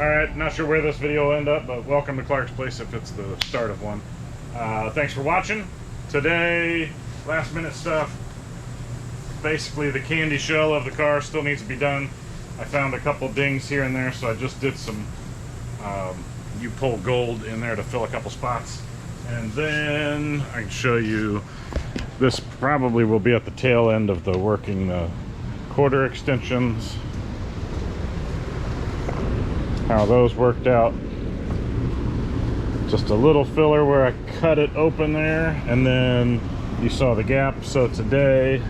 Alright, not sure where this video will end up, but welcome to Clark's Place if it's the start of one. Thanks for watching. Today, last minute stuff. Basically the candy shell of the car still needs to be done. I found a couple dings here and there, so I just did some U-pull gold in there to fill a couple spots. And then I can show you, this probably will be at the tail end of the working the quarter extensions. How those worked out. Just a little filler where I cut it open there, and then you saw the gap. So today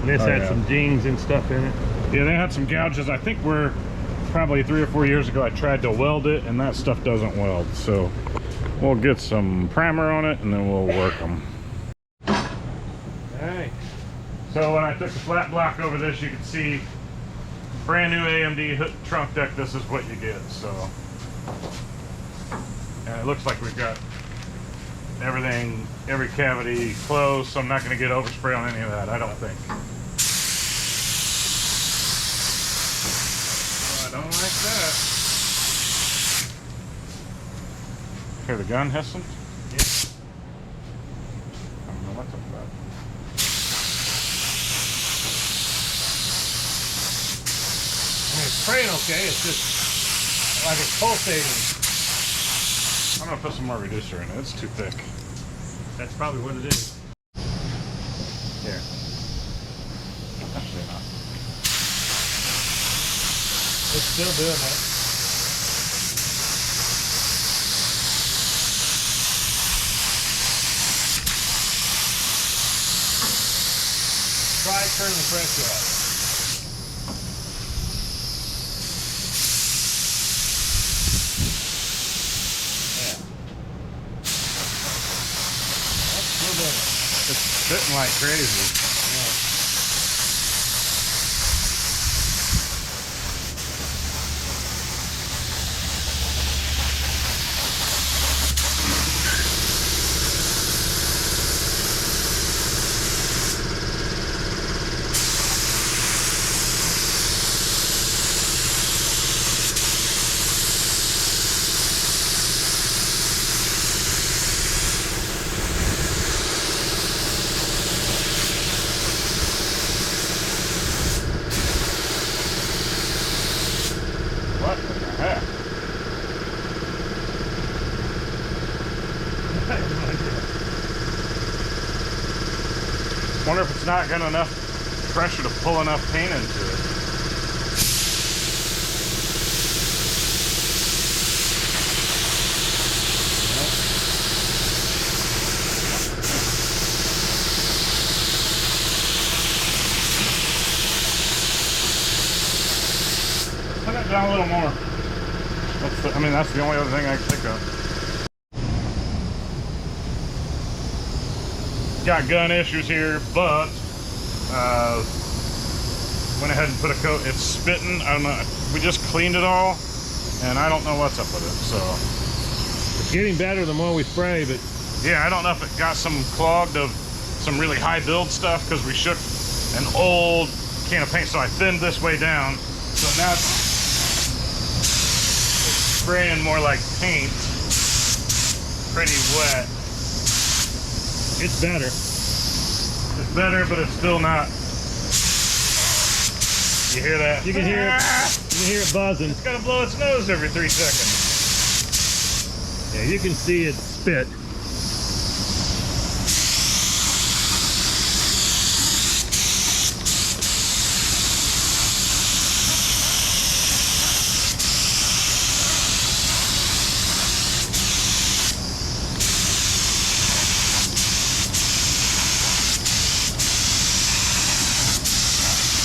this had some dings and stuff in it. Yeah, they had some gouges. I think we're probably 3 or 4 years ago I tried to weld it, and that stuff doesn't weld. So we'll get some primer on it and then we'll work them. Alright. So when I took the flat block over this, you can see brand new AMD trunk deck. This is what you get. So, and it looks like we've got everything, every cavity closed, so I'm not going to get overspray on any of that, I don't think. Oh, I don't like that. Hear the gun hissing? Yeah. I don't know what's up with that. It's spraying okay, it's just like it's pulsating. I'm gonna put some more reducer in it. It's too thick. That's probably what it is. Here. Actually not. It's still doing that. Try turning the pressure off. It's spitting like crazy. What the heck? Wonder if it's not got enough pressure to pull enough paint into it. Put it down a little more. I mean, that's the only other thing I can think of. Got gun issues here, but went ahead and put a coat. It's spitting. I don't know. We just cleaned it all, and I don't know what's up with it. So It's getting better the more we spray, but yeah, I don't know if it got some clogged of some really high build stuff because we shook an old can of paint. So I thinned this way down. So now it's spraying more like paint. Pretty wet. it's better. It's better, but it's still not. You hear that? You can hear it. You can hear it buzzing. It's gotta blow its nose every 3 seconds. Yeah, you can see it spit.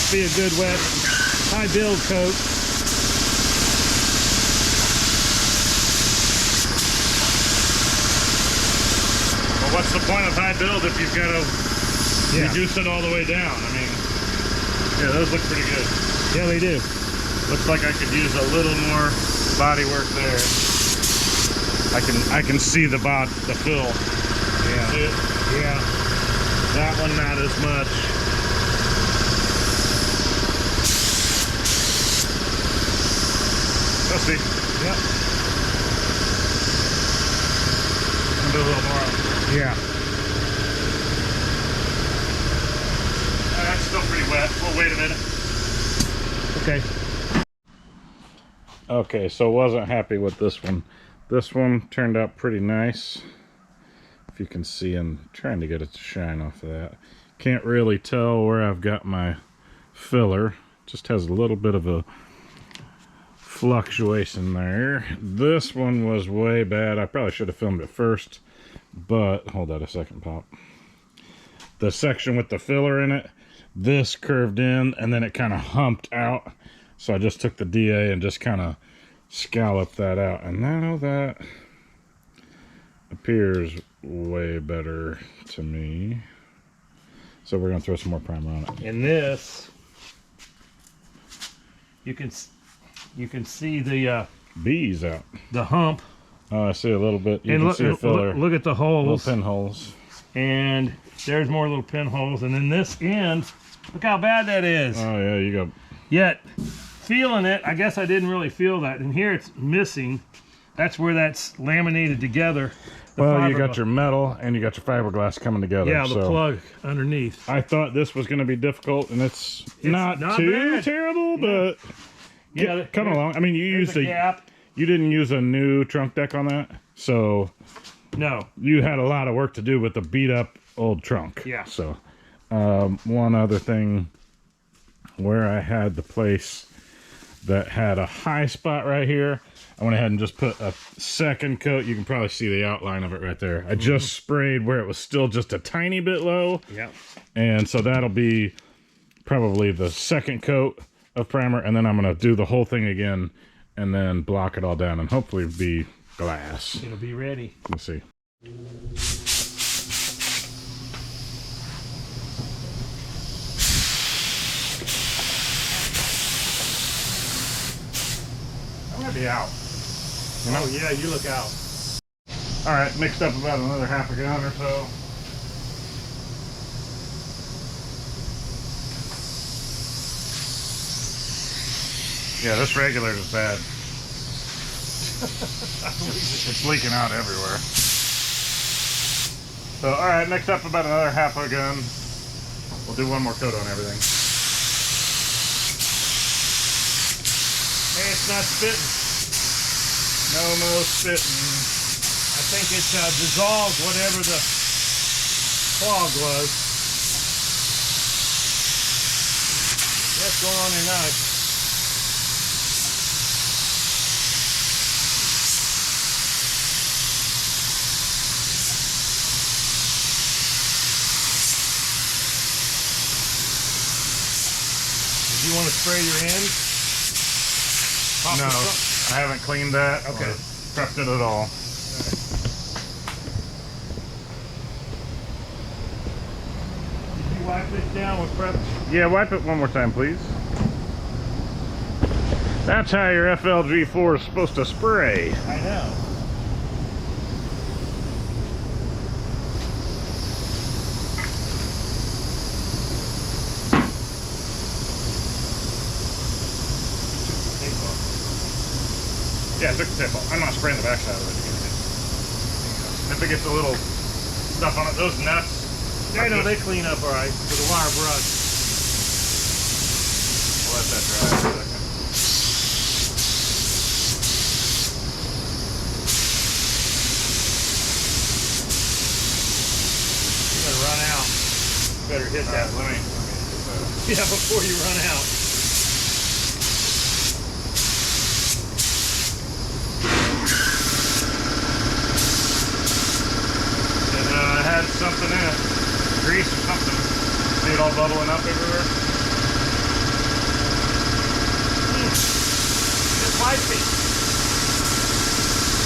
Be a good wet, high build coat. Well, what's the point of high build if you've got to reduce it all the way down? I mean, yeah, those look pretty good. Yeah, they do. Looks like I could use a little more body work there. I can see the fill. Yeah. See it? Yeah. That one not as much. Let's see. Yep. I'll do a little more of it. Yeah. That's still pretty wet. We'll wait a minute. Okay. Okay, so wasn't happy with this one. This one turned out pretty nice. If you can see, I'm trying to get it to shine off of that. Can't really tell where I've got my filler. Just has a little bit of a fluctuation there. This one was way bad. I probably should have filmed it first, but hold on a second, Pop. The section with the filler in it, this curved in and then it kind of humped out. So I just took the DA and just kind of scalloped that out. And now that appears way better to me. So we're going to throw some more primer on it. In this, you can see the Bees out. the hump. Oh, I see a little bit. You And can look, see a filler. look at the Little holes. pinholes. And there's more little pinholes. And then this end, look how bad that is. Oh yeah, you got. Yet, feeling it, I guess I didn't really feel that. And here it's missing. That's where that's laminated together. Well, you got your metal and you got your fiberglass coming together. Yeah, the so plug underneath. I thought this was going to be difficult, and it's not too bad. terrible, but Yeah, coming along. I mean, you used a gap. you didn't use a new trunk deck on that, so No. you had a lot of work to do with the beat up old trunk. Yeah. So, one other thing, where I had the place that had a high spot right here, I went ahead and just put a second coat. You can probably see the outline of it right there. I just sprayed where it was still just a tiny bit low. Yeah. And so that'll be probably the second coat of primer. And then I'm going to do the whole thing again and then block it all down and hopefully be glass. It'll be ready. Let's see. I'm going to be out. Oh yeah, you look out. All right, mixed up about another half a gallon or so. Yeah, this regulator is bad. It's leaking out everywhere. So, all right, mixed up about another half a gun. We'll do one more coat on everything. Hey, it's not spitting. No more spitting. I think it's dissolved whatever the clog was. What's going on tonight? Did you want to spray your end? No, I haven't cleaned that. Okay. Or prepped it at all. Did you wipe this down with prep? Yeah, wipe it one more time, please. That's how your FLG4 is supposed to spray. I know. Yeah, I took the tape off. I'm not spraying the backside of it again. If it gets a little stuff on it, those nuts. I know they clean up all right with a wire brush. We'll let that dry for a second. You better run out. Better hit that. Let me Yeah, before you run out. I had something in it, grease or something. See it all bubbling up everywhere? It's wipey.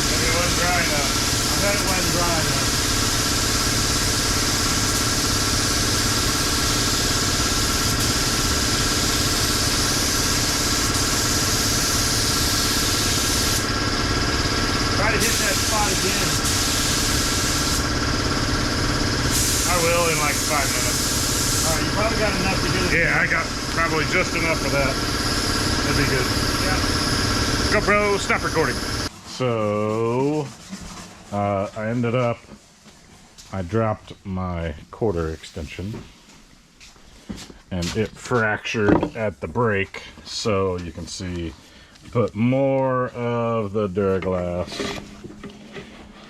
Maybe it wasn't dry enough. I bet it wasn't dry enough. Try to hit that spot again. I will in like 5 minutes. All right, you probably got enough to do it. Yeah, I got probably just enough of that. That'd be good. Yeah. GoPro, stop recording. So, I dropped my quarter extension and it fractured at the brake. So you can see, put more of the Duraglass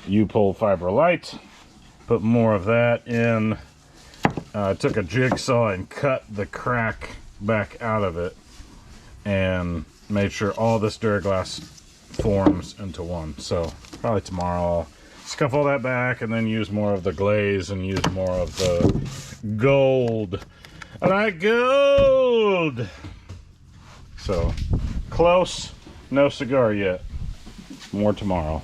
U-Pole Fiberlite, put more of that in. I took a jigsaw and cut the crack back out of it and made sure all this Duraglass forms into one. So probably tomorrow I'll scuff all that back and then use more of the glaze and use more of the gold. I like gold! So, close, no cigar yet. More tomorrow.